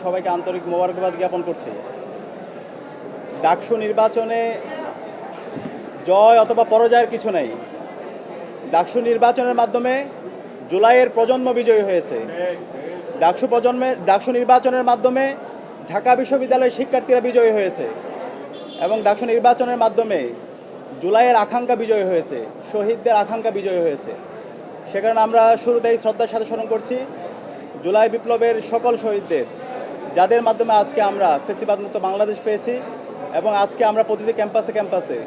সবাইকে আন্তরিক মোবারকবাদ জ্ঞাপন করছি। ডাকসু নির্বাচনে জয় অথবা পরাজয়ের কিছু নেই। ডাকসু নির্বাচনের মাধ্যমে জুলাইয়ের প্রজন্ম বিজয়ী হয়েছে। ডাকসু নির্বাচনের মাধ্যমে ঢাকা বিশ্ববিদ্যালয়ের শিক্ষার্থীরা বিজয়ী হয়েছে এবং ডাকসু নির্বাচনের মাধ্যমে জুলাইয়ের আকাঙ্ক্ষা বিজয়ী হয়েছে, শহীদদের আকাঙ্ক্ষা বিজয়ী হয়েছে। সে কারণে আমরা শুরুতেই শ্রদ্ধার সাথে স্মরণ করছি জুলাই বিপ্লবের সকল শহীদদের, যাদের মাধ্যমে আজকে আমরা ফ্যাসিবাদমুক্ত বাংলাদেশ পেয়েছি এবং আজকে আমরা প্রতিটি ক্যাম্পাসে ক্যাম্পাসে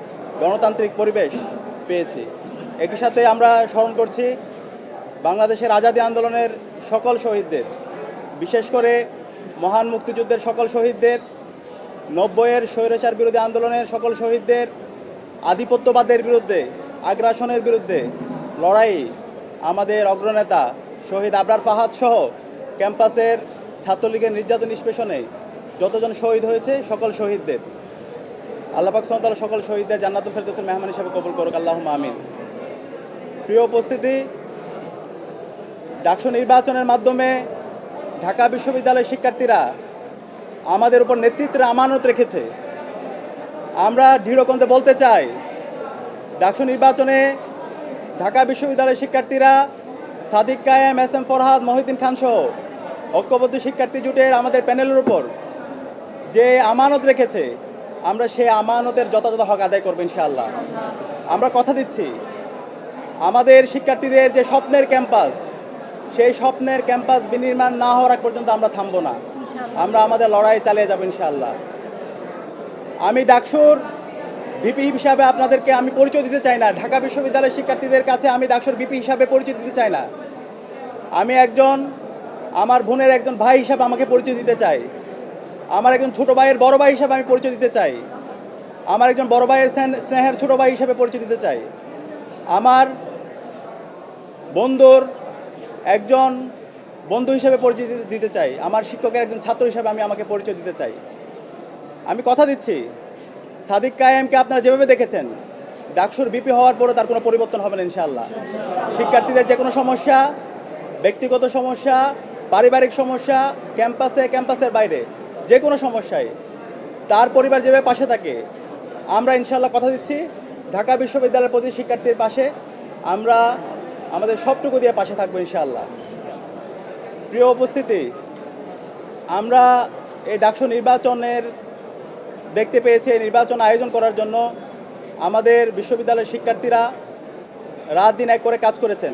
গণতান্ত্রিক পরিবেশ পেয়েছি। একই সাথে আমরা স্মরণ করছি বাংলাদেশের আজাদী আন্দোলনের সকল শহীদদের, বিশেষ করে মহান মুক্তিযুদ্ধের সকল শহীদদের, 90-এর স্বৈরাচার বিরোধী আন্দোলনের সকল শহীদদের, আধিপত্যবাদের বিরুদ্ধে, আগ্রাসনের বিরুদ্ধে লড়াই আমাদের অগ্রনেতা শহীদ আবরার ফাহাদ সহ ক্যাম্পাসের ছাত্রলীগের নির্যাতন নিষ্পেষণে যতজন শহীদ হয়েছে সকল শহীদদের আল্লাহ পাক সুবহানাহু ওয়া তাআলা সকল শহীদদের জান্নাতুল ফেরদৌসের মেহমান হিসেবে কবুল করুক, আল্লাহুম্মা আমিন। প্রিয় উপস্থিতি, ডাকসু নির্বাচনের মাধ্যমে ঢাকা বিশ্ববিদ্যালয়ের শিক্ষার্থীরা আমাদের উপর নেতৃত্বের আমানত রেখেছে। আমরা দৃঢ়কণ্ঠে বলতে চাই, ডাকসু নির্বাচনে ঢাকা বিশ্ববিদ্যালয়ের শিক্ষার্থীরা সাদিক কায়েম, এস এম ফরহাদ, মহিউদ্দিন খান সহ ঐক্যবদ্ধ শিক্ষার্থী জোটের আমাদের প্যানেলের উপর যে আমানত রেখেছে, আমরা সেই আমানতের যথাযথ হক আদায় করব ইনশাআল্লাহ। আমরা কথা দিচ্ছি, আমাদের শিক্ষার্থীদের যে স্বপ্নের ক্যাম্পাস, সেই স্বপ্নের ক্যাম্পাস বিনির্মাণ না হওয়ার আগ পর্যন্ত আমরা থামবো না, আমরা আমাদের লড়াই চালিয়ে যাব ইনশাআল্লাহ। আমি ডাকসুর ভিপি হিসাবে আপনাদেরকে আমি পরিচয় দিতে চাই না, ঢাকা বিশ্ববিদ্যালয়ের শিক্ষার্থীদের কাছে আমি ডাকসুর ভিপি হিসাবে পরিচয় দিতে চাই না। আমি একজন, আমার বোনের একজন ভাই হিসাবে আমাকে পরিচয় দিতে চাই, আমার একজন ছোট ভাইয়ের বড় ভাই হিসাবে আমি পরিচয় দিতে চাই, আমার একজন বড় ভাইয়ের স্নেহের ছোট ভাই হিসাবে পরিচয় দিতে চাই, আমার বন্ধুর একজন বন্ধু হিসেবে পরিচয় দিতে চাই, আমার শিক্ষকের একজন ছাত্র হিসেবে আমি আমাকে পরিচয় দিতে চাই। আমি কথা দিচ্ছি, সাদিক কায়েমকে আপনারা যেভাবে দেখেছেন, ডাকসুর ভিপি হওয়ার পরে তার কোনো পরিবর্তন হবে না ইনশাআল্লাহ। শিক্ষার্থীদের যে কোনো সমস্যা, ব্যক্তিগত সমস্যা, পারিবারিক সমস্যা, ক্যাম্পাসের বাইরে যে কোনো সমস্যায় তার পরিবার যেভাবে পাশে থাকে, আমরা ইনশাআল্লাহ কথা দিচ্ছি ঢাকা বিশ্ববিদ্যালয়ের প্রতি শিক্ষার্থীর পাশে আমরা আমাদের সবটুকু দিয়ে পাশে থাকবো ইনশাআল্লাহ। প্রিয় উপস্থিতি, আমরা এই ডাকসু নির্বাচনের দেখতে পেয়েছি, নির্বাচন আয়োজন করার জন্য আমাদের বিশ্ববিদ্যালয়ের শিক্ষার্থীরা রাত দিন এক করে কাজ করেছেন।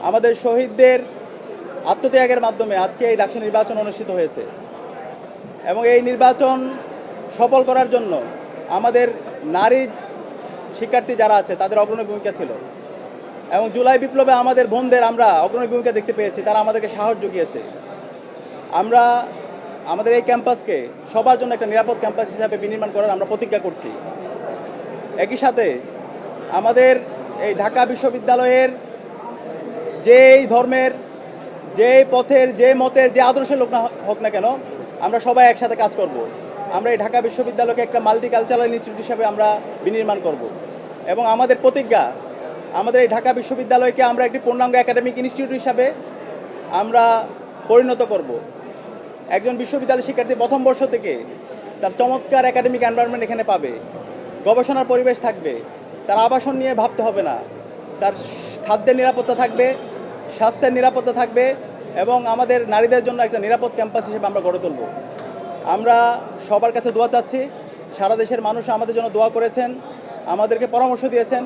আমাদের শহীদদের আত্মত্যাগের মাধ্যমে আজকে এই ডাকসু নির্বাচন অনুষ্ঠিত হয়েছে এবং এই নির্বাচন সফল করার জন্য আমাদের নারী শিক্ষার্থী যারা আছে তাদের অগ্রণী ভূমিকা ছিল এবং জুলাই বিপ্লবে আমাদের বোনদের আমরা অগ্রণী ভূমিকা দেখতে পেয়েছি, তারা আমাদেরকে সাহস জুগিয়েছে। আমরা আমাদের এই ক্যাম্পাসকে সবার জন্য একটা নিরাপদ ক্যাম্পাস হিসাবে বিনির্মাণ করার আমরা প্রতিজ্ঞা করছি। একই সাথে আমাদের এই ঢাকা বিশ্ববিদ্যালয়ের যেই ধর্মের, যেই পথের, যে মতের, যে আদর্শের লোক না হোক না কেন, আমরা সবাই একসাথে কাজ করব। আমরা এই ঢাকা বিশ্ববিদ্যালয়কে একটা মাল্টিকালচারাল ইনস্টিটিউট হিসাবে আমরা বিনির্মাণ করব এবং আমাদের প্রতিজ্ঞা, আমাদের এই ঢাকা বিশ্ববিদ্যালয়কে আমরা একটি পূর্ণাঙ্গ একাডেমিক ইনস্টিটিউট হিসাবে আমরা পরিণত করব। একজন বিশ্ববিদ্যালয় শিক্ষার্থী প্রথম বর্ষ থেকে তার চমৎকার একাডেমিক এনভায়রনমেন্ট এখানে পাবে, গবেষণার পরিবেশ থাকবে, তার আবাসন নিয়ে ভাবতে হবে না, তার খাদ্যের নিরাপত্তা থাকবে, স্বাস্থ্যের নিরাপত্তা থাকবে এবং আমাদের নারীদের জন্য একটা নিরাপদ ক্যাম্পাস হিসেবে আমরা গড়ে তুলব। আমরা সবার কাছে দোয়া চাচ্ছি, সারা দেশের মানুষ আমাদের জন্য দোয়া করেছেন, আমাদেরকে পরামর্শ দিয়েছেন,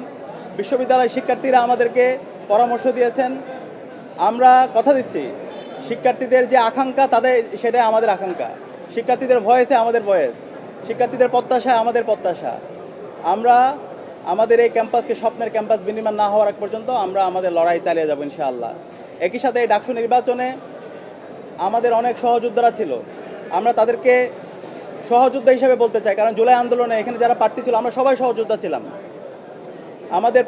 বিশ্ববিদ্যালয়ের শিক্ষার্থীরা আমাদেরকে পরামর্শ দিয়েছেন। আমরা কথা দিচ্ছি, শিক্ষার্থীদের যে আকাঙ্ক্ষা তাদের সেটাই আমাদের আকাঙ্ক্ষা, শিক্ষার্থীদের ভয়েসে আমাদের ভয়েস, শিক্ষার্থীদের প্রত্যাশায় আমাদের প্রত্যাশা। আমরা আমাদের এই ক্যাম্পাসকে স্বপ্নের ক্যাম্পাস বিনির্মাণ না হওয়ার আগ পর্যন্ত আমরা আমাদের লড়াই চালিয়ে যাব ইনশাআল্লাহ। একই সাথে এই ডাকসু নির্বাচনে আমাদের অনেক সহযোদ্ধারা ছিল, আমরা তাদেরকে সহযোদ্ধা হিসেবে বলতে চাই, কারণ জুলাই আন্দোলনে এখানে যারা প্রার্থী ছিল আমরা সবাই সহযোদ্ধা ছিলাম। আমাদের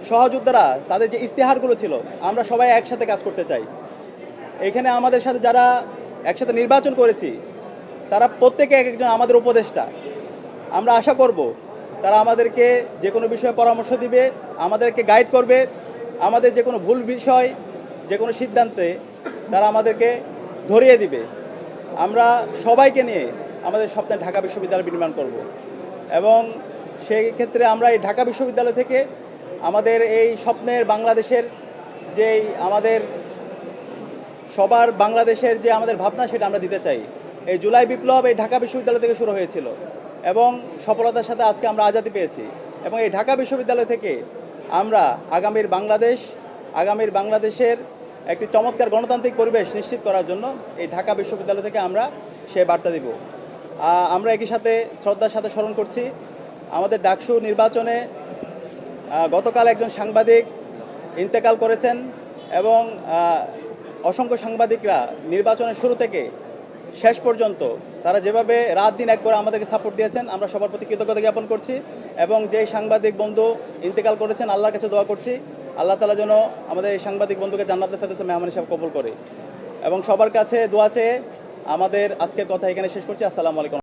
সহযোদ্ধারা তাদের যে ইস্তেহারগুলো ছিল, আমরা সবাই একসাথে কাজ করতে চাই। এখানে আমাদের সাথে যারা একসাথে নির্বাচন করেছি তারা প্রত্যেকে এক একজন আমাদের উপদেষ্টা। আমরা আশা করব তারা আমাদেরকে যে কোনো বিষয়ে পরামর্শ দিবে, আমাদেরকে গাইড করবে, আমাদের যে কোনো ভুল বিষয়, যে কোনো সিদ্ধান্তে তারা আমাদেরকে ধরিয়ে দিবে। আমরা সবাইকে নিয়ে আমাদের স্বপ্নের ঢাকা বিশ্ববিদ্যালয় নির্মাণ করব এবং সেই ক্ষেত্রে আমরা এই ঢাকা বিশ্ববিদ্যালয় থেকে আমাদের এই স্বপ্নের বাংলাদেশের যেই আমাদের সবার বাংলাদেশের যে আমাদের ভাবনা সেটা আমরা দিতে চাই। এই জুলাই বিপ্লব এই ঢাকা বিশ্ববিদ্যালয় থেকে শুরু হয়েছিল এবং সফলতার সাথে আজকে আমরা আজাদি পেয়েছি এবং এই ঢাকা বিশ্ববিদ্যালয় থেকে আমরা আগামীর বাংলাদেশের একটি চমৎকার গণতান্ত্রিক পরিবেশ নিশ্চিত করার জন্য এই ঢাকা বিশ্ববিদ্যালয় থেকে আমরা সে বার্তা দিব। আমরা একই সাথে শ্রদ্ধার সাথে স্মরণ করছি আমাদের ডাকসু নির্বাচনে গতকাল একজন সাংবাদিক ইন্তেকাল করেছেন এবং অসংখ্য সাংবাদিকরা নির্বাচনের শুরু থেকে শেষ পর্যন্ত তারা যেভাবে রাত দিন এক করে আমাদেরকে সাপোর্ট দিয়েছেন আমরা সবার প্রতি কৃতজ্ঞতা জ্ঞাপন করছি এবং যেই সাংবাদিক বন্ধু ইন্তেকাল করেছেন আল্লাহর কাছে দোয়া করছি আল্লাহ তাআলা যেন আমাদের এই সাংবাদিক বন্ধুকে জান্নাতুল ফেরদৌসে মেহমান হিসেবে কবুল করে এবং সবার কাছে দোয়া চেয়ে আমাদের আজকের কথা এখানে শেষ করছি। আসসালামু আলাইকুম।